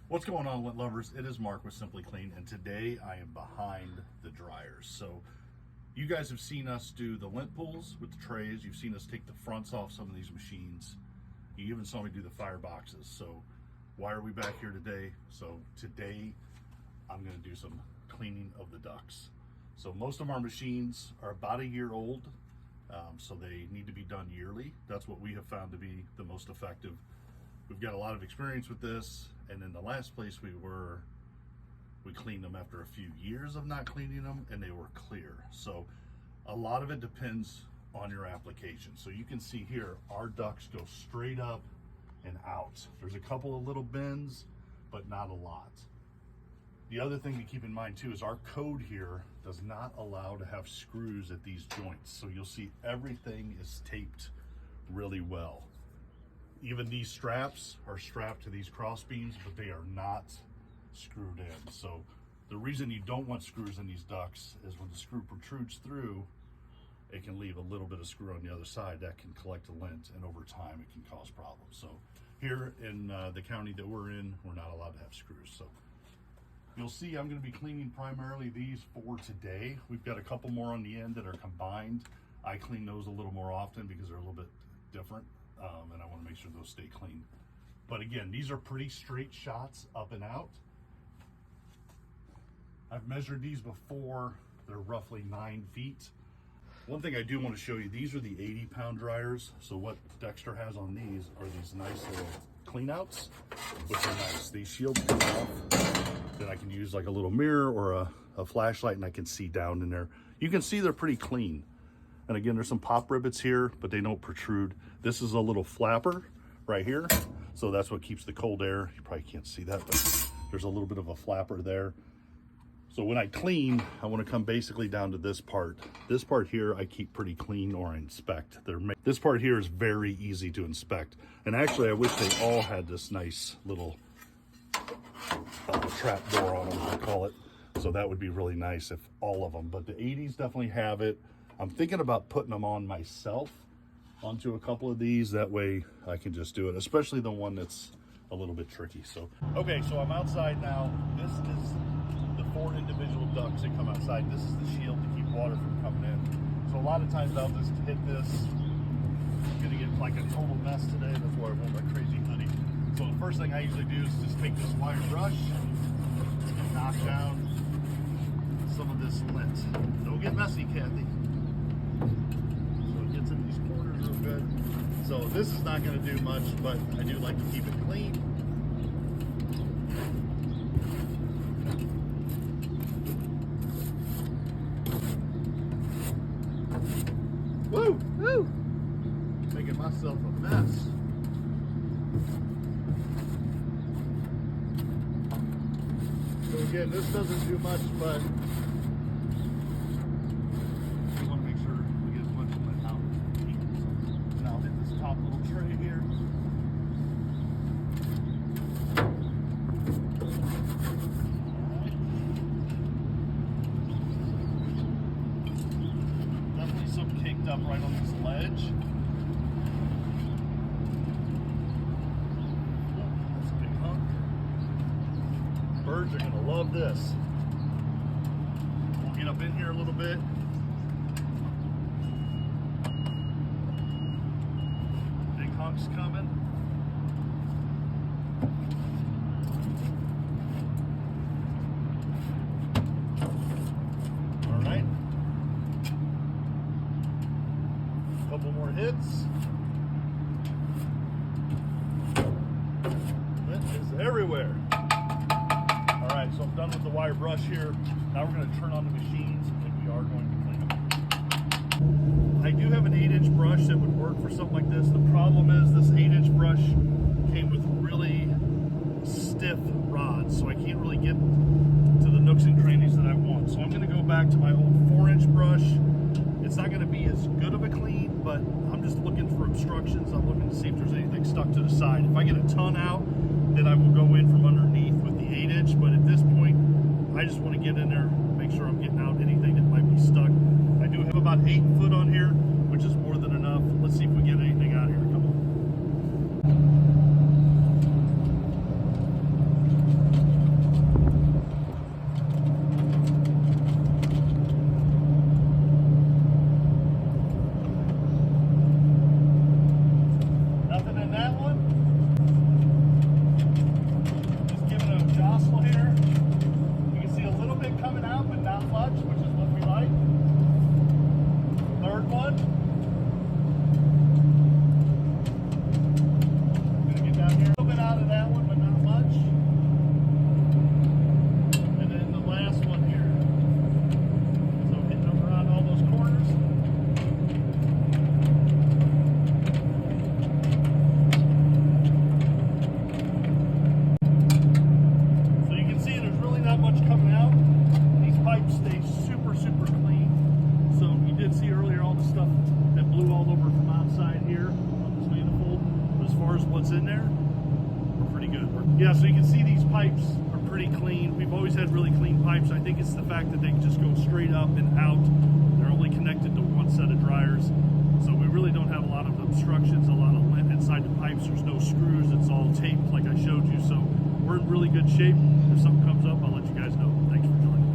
What's going on, lint lovers? It is Mark with Simply Clean, and today I am behind the dryers. So you guys have seen us do the lint pulls with the trays. You've seen us take the fronts off some of these machines. You even saw me do the fireboxes. So why are we back here today? So today I'm going to do some cleaning of the ducts. So most of our machines are about a year old, so they need to be done yearly. That's what we have found to be the most effective. We've got a lot of experience with this, and in the last place we cleaned them after a few years of not cleaning them, and they were clear. So a lot of it depends on your application. So you can see here, our ducts go straight up and out. There's a couple of little bends, but not a lot. The other thing to keep in mind too is our code here does not allow to have screws at these joints. So you'll see everything is taped really well. Even these straps are strapped to these cross beams, but they are not screwed in. So the reason you don't want screws in these ducts is when the screw protrudes through, it can leave a little bit of screw on the other side that can collect the lint, and over time it can cause problems. So here in the county that we're in, we're not allowed to have screws. So you'll see I'm going to be cleaning primarily these for today. We've got a couple more on the end that are combined. I clean those a little more often because they're a little bit different. And I want to make sure those stay clean. But again, these are pretty straight shots up and out. I've measured these before. They're roughly 9 feet. One thing I do want to show you, these are the 80-pound dryers. So what Dexter has on these are these nice little clean outs, which are nice. These shields come off that I can use like a little mirror or a flashlight, and I can see down in there. You can see they're pretty clean. And again, there's some pop rivets here, but they don't protrude. This is a little flapper right here. So that's what keeps the cold air. You probably can't see that, but there's a little bit of a flapper there. So when I clean, I want to come basically down to this part. This part here, I keep pretty clean, or I inspect. This part here is very easy to inspect. And actually, I wish they all had this nice little trap door on them, I call it. So that would be really nice if all of them, but the 80s definitely have it. I'm thinking about putting them on myself onto a couple of these. That way I can just do it, especially the one that's a little bit tricky. So, okay, so I'm outside now. This is the 4 individual ducts that come outside. This is the shield to keep water from coming in. So a lot of times I'll just hit this. I'm gonna get like a total mess today. That's why I wore my crazy hoodie. So the first thing I usually do is just take this wire brush and knock down some of this lint. Don't get messy, Kathy. So it gets in these corners real good. So this is not going to do much, but I do like to keep it clean. Woo! Woo! Making myself a mess. So again, this doesn't do much, but top little tray here. Definitely some caked up right on this ledge. That's a big hunk. Birds are gonna love this. We'll get up in here a little bit. Hunks coming. All right. Couple more hits. It is everywhere. All right, so I'm done with the wire brush here. Now we're going to turn on the machines, and we are going to clean them. I do have an 8-inch brush that would work for something like this. The problem is this 8-inch brush came with really stiff rods, so I can't really get to the nooks and crannies that I want. So I'm going to go back to my old 4-inch brush. It's not going to be as good of a clean, but I'm just looking for obstructions. I'm looking to see if there's anything stuck to the side. If I get a ton out, then I will go in from underneath with the 8-inch, but at this point, I just want to get in there, make sure I'm getting out anything that might be stuck. I do have about 8 foot on here, which is more than enough. Let's see if we get anything out here. Come on. see these pipes are pretty clean. We've always had really clean pipes. I think it's the fact that they can just go straight up and out. They're only connected to one set of dryers. So we really don't have a lot of obstructions, a lot of lint inside the pipes. There's no screws. It's all taped like I showed you. So we're in really good shape. If something comes up, I'll let you guys know. Thanks for joining.